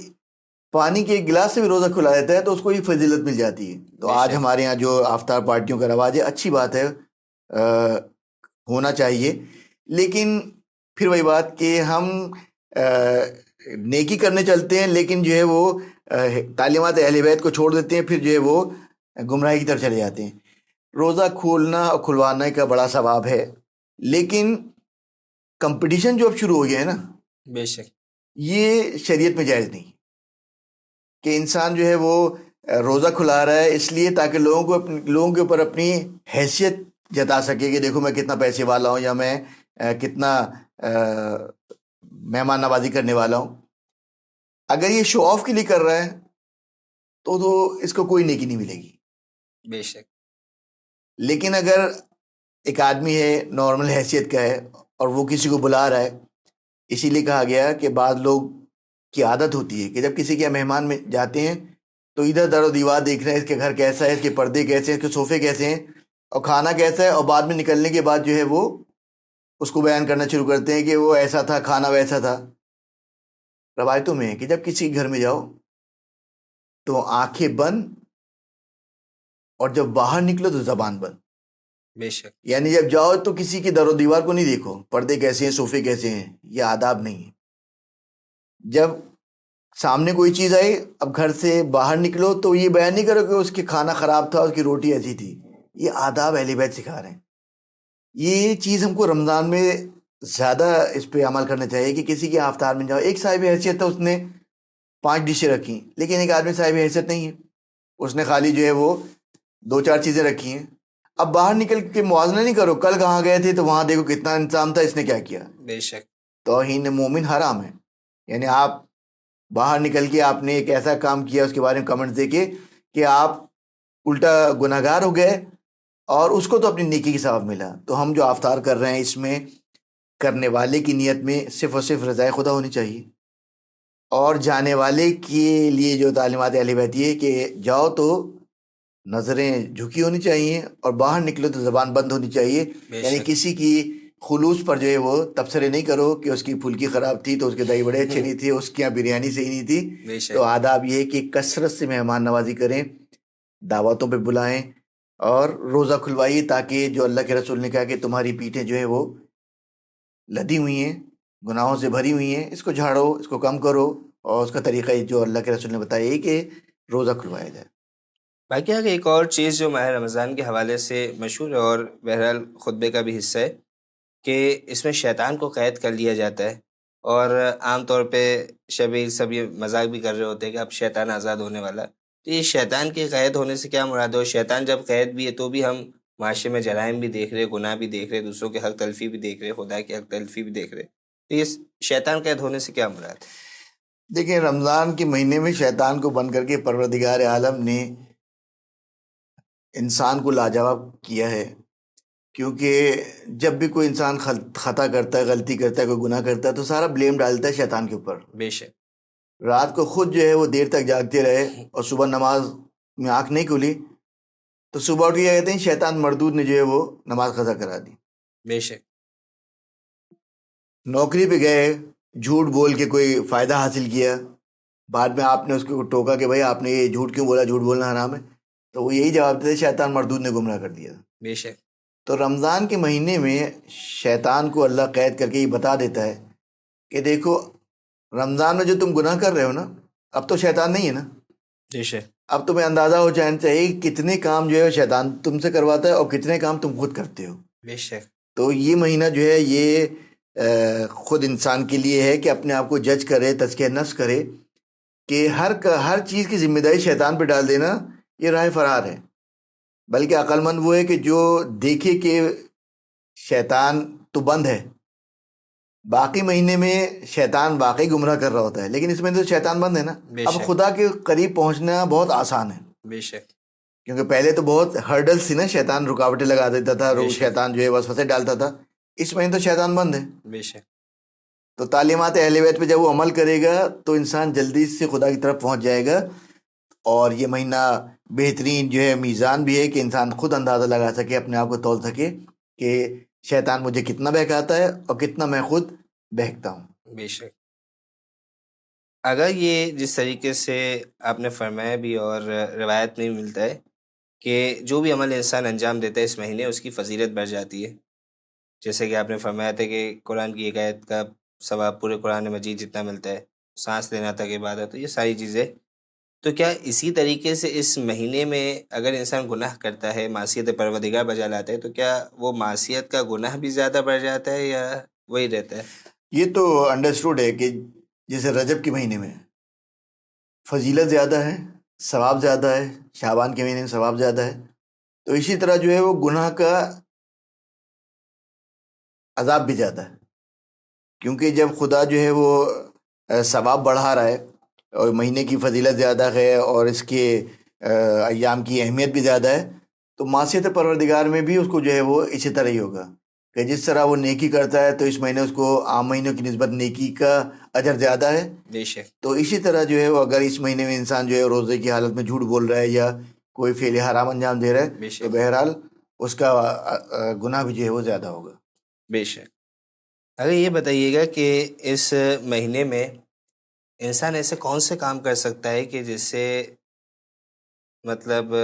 پانی کے ایک گلاس سے بھی روزہ کھلا دیتا ہے تو اس کو یہ فضیلت مل جاتی ہے. تو آج ہمارے یہاں جو افطار پارٹیوں کا رواج ہے اچھی بات ہے, ہونا چاہیے, لیکن پھر وہی بات کہ ہم نیکی کرنے چلتے ہیں لیکن جو ہے وہ تعلیمات اہل بیت کو چھوڑ دیتے ہیں, پھر جو ہے وہ گمراہی کی طرف چلے جاتے ہیں. روزہ کھولنا اور کھلوانے کا بڑا ثواب ہے, لیکن کمپٹیشن جو اب شروع ہو گیا ہے نا, بے شک, یہ شریعت میں جائز نہیں کہ انسان جو ہے وہ روزہ کھلا رہا ہے اس لیے تاکہ لوگوں کے اوپر اپنی حیثیت جتا سکے کہ دیکھو میں کتنا پیسے والا ہوں یا میں کتنا مہمان نوازی کرنے والا ہوں. اگر یہ شو آف کے لیے کر رہا ہے تو اس کو کوئی نیکی نہیں ملے گی. بے شک. لیکن اگر ایک آدمی ہے نارمل حیثیت کا ہے اور وہ کسی کو بلا رہا ہے, اسی لیے کہا گیا کہ بعض لوگ کی عادت ہوتی ہے کہ جب کسی کے مہمان میں جاتے ہیں تو ادھر در و دیوار دیکھ رہے ہیں اس کے گھر کیسا ہے, اس کے پردے کیسے ہیں, اس کے صوفے کیسے ہیں اور کھانا کیسا ہے, اور بعد میں نکلنے کے بعد جو ہے وہ اس کو بیان کرنا شروع کرتے ہیں کہ وہ ایسا تھا, کھانا ویسا تھا. روایتوں میں ہے کہ جب کسی گھر میں جاؤ تو آنکھیں بند اور جب باہر نکلو تو زبان بند. بے شک. یعنی جب جاؤ تو کسی کی در و دیوار کو نہیں دیکھو, پردے کیسے ہیں, صوفے کیسے ہیں, یہ آداب نہیں ہے. جب سامنے کوئی چیز آئی, اب گھر سے باہر نکلو تو یہ بیان نہیں کرو کہ اس کے کھانا خراب تھا, اس کی روٹی ایسی تھی. یہ آداب اہل بیت سکھا رہے ہیں. یہ چیز ہم کو رمضان میں زیادہ اس پہ عمل کرنا چاہیے کہ کسی کے افطار میں جاؤ, ایک صاحب حیثیت تھا, اس نے 5 ڈشیں رکھی, لیکن ایک آدمی صاحب حیثیت نہیں ہے, اس نے خالی جو ہے وہ 2-4 چیزیں رکھی ہیں. اب باہر نکل کے موازنہ نہیں کرو کل کہاں گئے تھے تو وہاں دیکھو کتنا انتظام تھا, اس نے کیا کیا. بے شک. توہین مومن حرام ہے. یعنی آپ باہر نکل کے آپ نے ایک ایسا کام کیا اس کے بارے میں کمنٹس دے کے کہ آپ الٹا گناہ گار ہو گئے اور اس کو تو اپنی نیکی کی ثواب ملا. تو ہم جو افطار کر رہے ہیں اس میں کرنے والے کی نیت میں صرف اور صرف رضائے خدا ہونی چاہیے, اور جانے والے کے لیے جو تعلیمات اہل بیت یہ کہ جاؤ تو نظریں جھکی ہونی چاہیے اور باہر نکلو تو زبان بند ہونی چاہیے. یعنی کسی کی خلوص پر جو ہے وہ تبصرے نہیں کرو کہ اس کی پھلکی خراب تھی تو اس کے دہی بڑے اچھے نہیں تھے, اس کے یہاں بریانی صحیح نہیں تھی. تو آداب یہ ہے کہ کثرت سے مہمان نوازی کریں, دعوتوں پہ بلائیں اور روزہ کھلوائیے, تاکہ جو اللہ کے رسول نے کہا کہ تمہاری پیٹھیں جو ہیں وہ لدی ہوئی ہیں, گناہوں سے بھری ہوئی ہیں, اس کو جھاڑو, اس کو کم کرو, اور اس کا طریقہ جو اللہ کے رسول نے بتایا ہے کہ روزہ کھلوایا جائے. باقی آگے ایک اور چیز جو ماہ رمضان کے حوالے سے مشہور ہے اور بہرحال خطبے کا بھی حصہ ہے کہ اس میں شیطان کو قید کر لیا جاتا ہے, اور عام طور پہ شبیہ سب یہ مذاق بھی کر رہے ہوتے ہیں کہ اب شیطان آزاد ہونے والا. تو یہ شیطان کے قید ہونے سے کیا مراد ہے؟ شیطان جب قید بھی ہے تو بھی ہم معاشرے میں جرائم بھی دیکھ رہے, گناہ بھی دیکھ رہے, دوسروں کے حق تلفی بھی دیکھ رہے, خدا کے حق تلفی بھی دیکھ رہے. تو یہ شیطان قید ہونے سے کیا مراد ہے؟ دیکھیں, رمضان کے مہینے میں شیطان کو بند کر کے پروردگار عالم نے انسان کو لاجواب کیا ہے, کیونکہ جب بھی کوئی انسان خطا کرتا ہے, غلطی کرتا ہے, کوئی گناہ کرتا ہے تو سارا بلیم ڈالتا ہے شیطان کے اوپر. بے شک. رات کو خود جو ہے وہ دیر تک جاگتے رہے اور صبح نماز میں آنکھ نہیں کھلی تو صبح اٹھ کے کہتے ہیں شیطان مردود نے جو ہے وہ نماز قضا کرا دی. بے شک. نوکری پہ گئے, جھوٹ بول کے کوئی فائدہ حاصل کیا, بعد میں آپ نے اس کو ٹوکا کہ بھائی آپ نے یہ جھوٹ کیوں بولا, جھوٹ بولنا حرام ہے, تو وہ یہی جواب دیتے شیطان مردود نے گمراہ کر دیا. بے شک. تو رمضان کے مہینے میں شیطان کو اللہ قید کر کے یہ بتا دیتا ہے کہ دیکھو رمضان میں جو تم گناہ کر رہے ہو نا, اب تو شیطان نہیں ہے نا, بے شک. اب تمہیں اندازہ ہو جانا چاہیے کتنے کام جو ہے شیطان تم سے کرواتا ہے اور کتنے کام تم خود کرتے ہو. بے شک. تو یہ مہینہ جو ہے یہ خود انسان کے لیے ہے کہ اپنے آپ کو جج کرے, تزکیہ نفس کرے کہ ہر چیز کی ذمہ داری شیطان پہ ڈال دینا یہ راہ فرار ہے. بلکہ عقل مند وہ ہے کہ جو دیکھے کہ شیطان تو بند ہے, باقی مہینے میں شیطان واقعی گمراہ کر رہا ہوتا ہے, لیکن اس میں تو شیطان بند ہے نا. اب خدا کے قریب پہنچنا بہت آسان ہے. بے شک. کیونکہ پہلے تو بہت ہرڈلس تھی نا, شیطان رکاوٹیں لگا دیتا تھا, شیطان جو ہے وسوسے ڈالتا تھا. اس مہینے تو شیطان بند ہے، بے شک تو تعلیمات اہل بیت پہ جب وہ عمل کرے گا تو انسان جلدی سے خدا کی طرف پہنچ جائے گا، اور یہ مہینہ بہترین جو ہے میزان بھی ہے کہ انسان خود اندازہ لگا سکے، اپنے آپ کو تول سکے کہ شیطان مجھے کتنا بہکاتا ہے اور کتنا میں خود بہکتا ہوں۔ بے شک۔ اگر یہ جس طریقے سے آپ نے فرمایا بھی اور روایت میں بھی ملتا ہے کہ جو بھی عمل انسان انجام دیتا ہے اس مہینے اس کی فضیلت بڑھ جاتی ہے، جیسے کہ آپ نے فرمایا تھا کہ قرآن کی ایک آیت کا ثواب پورے قرآن مجید جتنا ملتا ہے، سانس لینا تک عبادت، تو یہ ساری چیزیں، تو کیا اسی طریقے سے اس مہینے میں اگر انسان گناہ کرتا ہے، معصیت پروردگار بجا لاتا ہے، تو کیا وہ معصیت کا گناہ بھی زیادہ بڑھ جاتا ہے یا وہی رہتا ہے؟ یہ تو انڈرسٹوڈ ہے کہ جیسے رجب کے مہینے میں فضیلت زیادہ ہے، ثواب زیادہ ہے، شعبان کے مہینے میں ثواب زیادہ ہے، تو اسی طرح جو ہے وہ گناہ کا عذاب بھی زیادہ ہے، کیونکہ جب خدا جو ہے وہ ثواب بڑھا رہا ہے اور مہینے کی فضیلت زیادہ ہے اور اس کے ایام کی اہمیت بھی زیادہ ہے، تو معصیت پروردگار میں بھی اس کو جو ہے وہ اسی طرح ہی ہوگا کہ جس طرح وہ نیکی کرتا ہے تو اس مہینے اس کو عام مہینوں کی نسبت نیکی کا اجر زیادہ ہے، بے شک تو اسی طرح جو ہے وہ اگر اس مہینے میں انسان جو ہے روزے کی حالت میں جھوٹ بول رہا ہے یا کوئی فعل حرام انجام دے رہا ہے بے تو شک بہرحال اس کا گناہ بھی جو ہے وہ زیادہ ہوگا۔ بے شک۔ اگر یہ بتائیے گا کہ اس مہینے میں انسان ایسے کون سے کام کر سکتا ہے کہ جس سے مطلب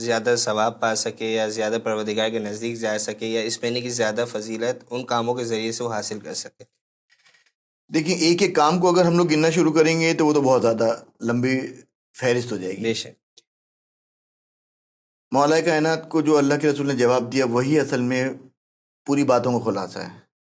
زیادہ ثواب پا سکے یا زیادہ پروردگار کے نزدیک جا سکے یا اس مہینے کی زیادہ فضیلت ان کاموں کے ذریعے سے وہ حاصل کر سکے؟ دیکھیں ایک ایک کام کو اگر ہم لوگ گننا شروع کریں گے تو وہ تو بہت زیادہ لمبی فہرست ہو جائے گی۔ بے شک مولا کائنات کو جو اللہ کے رسول نے جواب دیا وہی اصل میں پوری باتوں کا خلاصہ ہے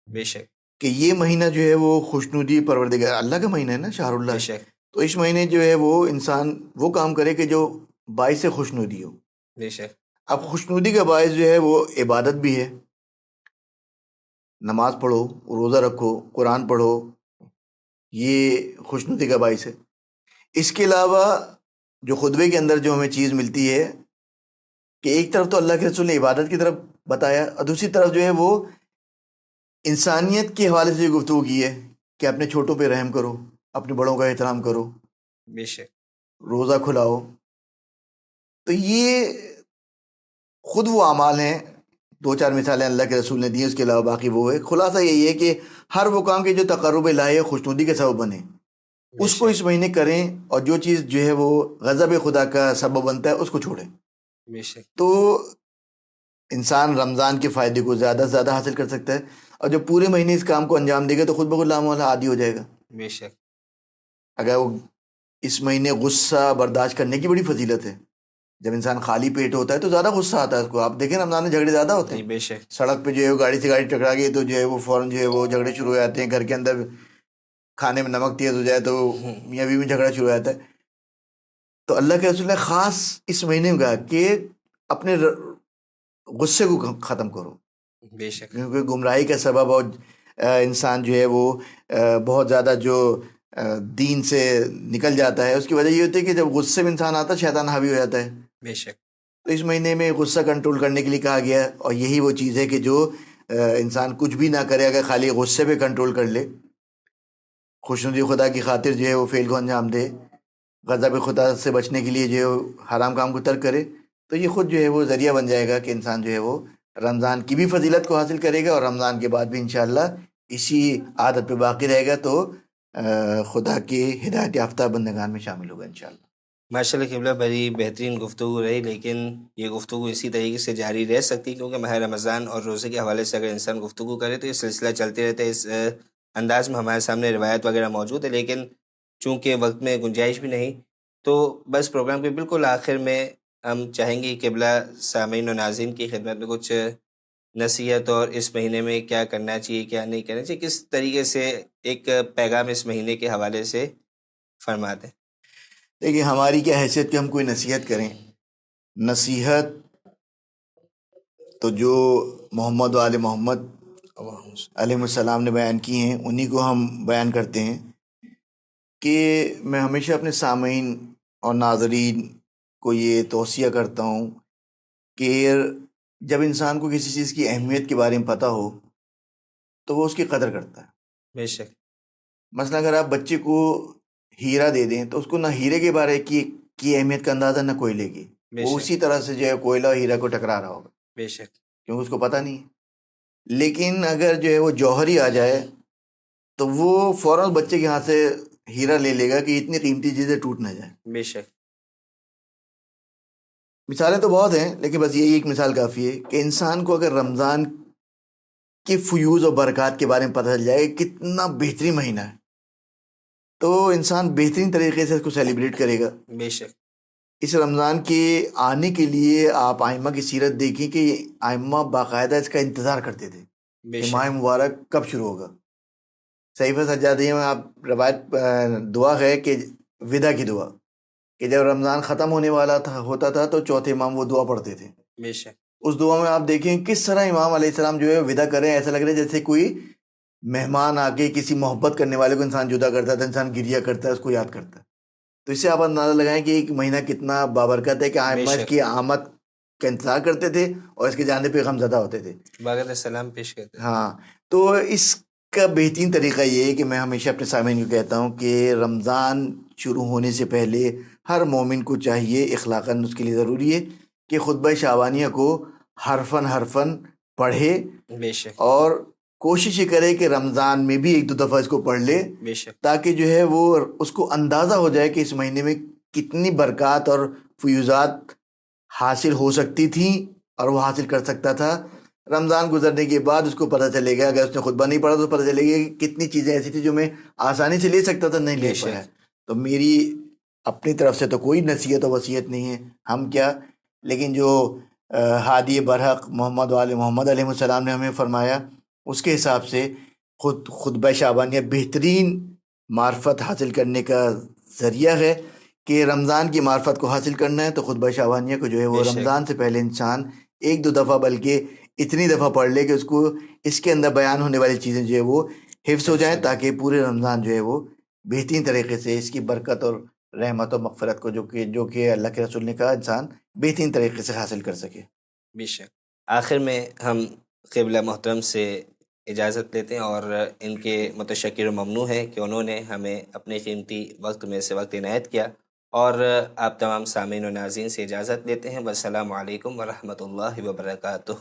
بے شک کہ یہ مہینہ جو ہے وہ خوشنودی پروردگار اللہ کا مہینہ ہے نا، شہر بے اللہ، شک تو اس مہینے جو ہے وہ انسان وہ کام کرے کہ جو باعث خوشنودی ہو۔ بے شک اب خوشنودی کا باعث جو ہے وہ عبادت بھی ہے، نماز پڑھو، روزہ رکھو، قرآن پڑھو، یہ خوشنودی کا باعث ہے۔ اس کے علاوہ جو خطبے کے اندر جو ہمیں چیز ملتی ہے کہ ایک طرف تو اللہ کے رسول نے عبادت کی طرف بتایا اور دوسری طرف جو ہے وہ انسانیت کے حوالے سے گفتگو کی ہے کہ اپنے چھوٹوں پہ رحم کرو، اپنے بڑوں کا احترام کرو، بے شک روزہ کھلاؤ، تو یہ خود وہ اعمال ہیں، دو چار مثالیں اللہ کے رسول نے دی، اس کے علاوہ باقی وہ ہے۔ خلاصہ یہی ہے کہ ہر وہ کام کے جو تقرب الہی خوشنودی کے سبب بنے بے اس کو اس شک مہینے کریں، اور جو چیز جو ہے وہ غضب خدا کا سبب بنتا ہے اس کو چھوڑیں، بے شک تو انسان رمضان کے فائدے کو زیادہ سے زیادہ حاصل کر سکتا ہے، اور جب پورے مہینے اس کام کو انجام دے گا تو خود بخود لامحالہ عادی ہو جائے گا۔ بے شک اگر وہ اس مہینے غصہ برداشت کرنے کی بڑی فضیلت ہے، جب انسان خالی پیٹ ہوتا ہے تو زیادہ غصہ آتا ہے اس کو، آپ دیکھیں رمضان میں جھگڑے زیادہ ہوتے جی ہیں، بے شک سڑک پہ جو ہے وہ گاڑی سے گاڑی ٹکرا گئی تو جو ہے وہ فوراً جو ہے وہ جھگڑے شروع ہو جاتے ہیں، گھر کے اندر کھانے میں نمک تیز ہو جائے تو میاں بیوی میں جھگڑا شروع ہو جاتا ہے۔ تو اللہ کے رسول نے خاص اس مہینے میں کہا کہ اپنے غصے کو ختم کرو، بے شک کیونکہ گمراہی کا سبب اور انسان جو ہے وہ بہت زیادہ جو دین سے نکل جاتا ہے، اس کی وجہ یہ ہوتی ہے کہ جب غصے میں انسان آتا ہے شیطان حاوی ہو جاتا ہے، بے شک تو اس مہینے میں غصہ کنٹرول کرنے کے لیے کہا گیا، اور یہی وہ چیز ہے کہ جو انسان کچھ بھی نہ کرے اگر خالی غصے پہ کنٹرول کر لے، خوشنودی خدا کی خاطر جو ہے وہ فعل کو انجام دے، غضب خدا سے بچنے کے لیے جو ہے وہ حرام کام کو ترک کرے، تو یہ خود جو ہے وہ ذریعہ بن جائے گا کہ انسان جو ہے وہ رمضان کی بھی فضیلت کو حاصل کرے گا، اور رمضان کے بعد بھی انشاءاللہ اسی عادت پہ باقی رہے گا تو خدا کی ہدایت یافتہ بندگان میں شامل ہوگا انشاءاللہ۔ ماشاء اللہ قبلہ بڑی بہترین گفتگو رہی، لیکن یہ گفتگو اسی طریقے سے جاری رہ سکتی کیونکہ ماہ رمضان اور روزے کے حوالے سے اگر انسان گفتگو کرے تو یہ سلسلہ چلتے رہتا ہے۔ اس انداز میں ہمارے سامنے روایت وغیرہ موجود ہے، لیکن چونکہ وقت میں گنجائش بھی نہیں، تو بس پروگرام کے بالکل آخر میں ہم چاہیں گے کہ قبلہ سامعین و ناظرین کی خدمت میں کچھ نصیحت اور اس مہینے میں کیا کرنا چاہیے کیا نہیں کرنا چاہیے، کس طریقے سے ایک پیغام اس مہینے کے حوالے سے فرما دیں۔ دیکھیے ہماری کیا حیثیت کہ ہم کوئی نصیحت کریں، نصیحت تو جو محمد و آل محمد علیہ السلام نے بیان کی ہیں انہی کو ہم بیان کرتے ہیں، کہ میں ہمیشہ اپنے سامعین اور ناظرین کو یہ توصیہ کرتا ہوں کہ جب انسان کو کسی چیز کی اہمیت کے بارے میں پتہ ہو تو وہ اس کی قدر کرتا ہے۔ بے شک مثلا اگر آپ بچے کو ہیرا دے دیں تو اس کو نہ ہیرے کے بارے کی اہمیت کا اندازہ نہ کوئلے کی، بے وہ شک اسی طرح سے جو ہے کوئلہ اور ہیرا کو ٹکرا رہا ہوگا، بے شک کیونکہ اس کو پتہ نہیں ہے۔ لیکن اگر جو ہے وہ جوہری آ جائے تو وہ فوراً بچے کے ہاتھ سے ہیرا لے لے گا کہ اتنی قیمتی چیزیں ٹوٹ نہ جائیں۔ بے شک مثالیں تو بہت ہیں، لیکن بس یہی ایک مثال کافی ہے کہ انسان کو اگر رمضان کے فیوز اور برکات کے بارے میں پتہ چل جائے کہ کتنا بہترین مہینہ ہے، تو انسان بہترین طریقے سے اس کو سیلیبریٹ کرے گا۔ بے شک اس رمضان کے آنے کے لیے آپ آئمہ کی سیرت دیکھیں کہ آئمہ باقاعدہ اس کا انتظار کرتے تھے بے کہ شک ماہ مبارک کب شروع ہوگا۔ صحیفہ سجادیہ میں آپ روایت دعا ہے کہ ودا کی دعا، کہ جب رمضان ختم ہونے والا ہوتا تھا تو چوتھے امام وہ دعا پڑھتے تھے۔ بے شک اس دعا میں آپ دیکھیں کس طرح امام علیہ السلام جو ہے ودا کریں، ایسا لگ رہا ہے جیسے کوئی مہمان آ کے کسی محبت کرنے والے کو انسان جدا کرتا ہے، انسان گریہ کرتا ہے، اس کو یاد کرتا ہے۔ تو اس سے آپ اندازہ لگائیں کہ ایک مہینہ کتنا بابرکت ہے کہ بے آئمہ اس شک کی آمد کا انتظار کرتے تھے اور اس کے جانے پہ غمزدہ ہوتے تھے۔ باقاعدہ سلام پیش کرتے ہیں۔ ہاں، تو اس کا بہترین طریقہ یہ ہے کہ میں ہمیشہ اپنے سامعین کو کہتا ہوں کہ رمضان شروع ہونے سے پہلے ہر مومن کو چاہیے، اخلاقاً اس کے لیے ضروری ہے کہ خطبہ شعبانیہ کو حرفاً پڑھے، بے شک اور کوشش یہ کرے کہ رمضان میں بھی ایک دو دفعہ اس کو پڑھ لے، بے شک تاکہ جو ہے وہ اس کو اندازہ ہو جائے کہ اس مہینے میں کتنی برکات اور فیوزات حاصل ہو سکتی تھیں اور وہ حاصل کر سکتا تھا۔ رمضان گزرنے کے بعد اس کو پتہ چلے گا، اگر اس نے خطبہ نہیں پڑھا تو پتہ چلے گا کہ کتنی چیزیں ایسی تھیں جو میں آسانی سے لے سکتا تھا، نہیں لے بے شک پایا۔ تو میری اپنی طرف سے تو کوئی نصیحت و وصیت نہیں ہے، ہم کیا، لیکن جو ہادی برحق محمد وآل محمد علیہ السلام نے ہمیں فرمایا اس کے حساب سے خطبہ شعبانیہ بہترین معرفت حاصل کرنے کا ذریعہ ہے کہ رمضان کی معرفت کو حاصل کرنا ہے تو خطبہ شعبانیہ کو جو ہے وہ بے شک رمضان سے پہلے انسان ایک دو دفعہ بلکہ اتنی دفعہ پڑھ لے کہ اس کو اس کے اندر بیان ہونے والی چیزیں جو ہے وہ حفظ ہو جائیں، تاکہ پورے رمضان جو ہے وہ بہترین طریقے سے اس کی برکت اور رحمت و مغفرت کو جو کہ اللہ کے رسول نے کہا انسان بہترین طریقے سے حاصل کر سکے۔ بے شک۔ آخر میں ہم قبلہ محترم سے اجازت لیتے ہیں اور ان کے متشکر و ممنون ہیں کہ انہوں نے ہمیں اپنے قیمتی وقت میں سے وقت عنایت کیا، اور آپ تمام سامعین و ناظرین سے اجازت لیتے ہیں۔ والسلام علیکم ورحمۃ اللہ وبرکاتہ۔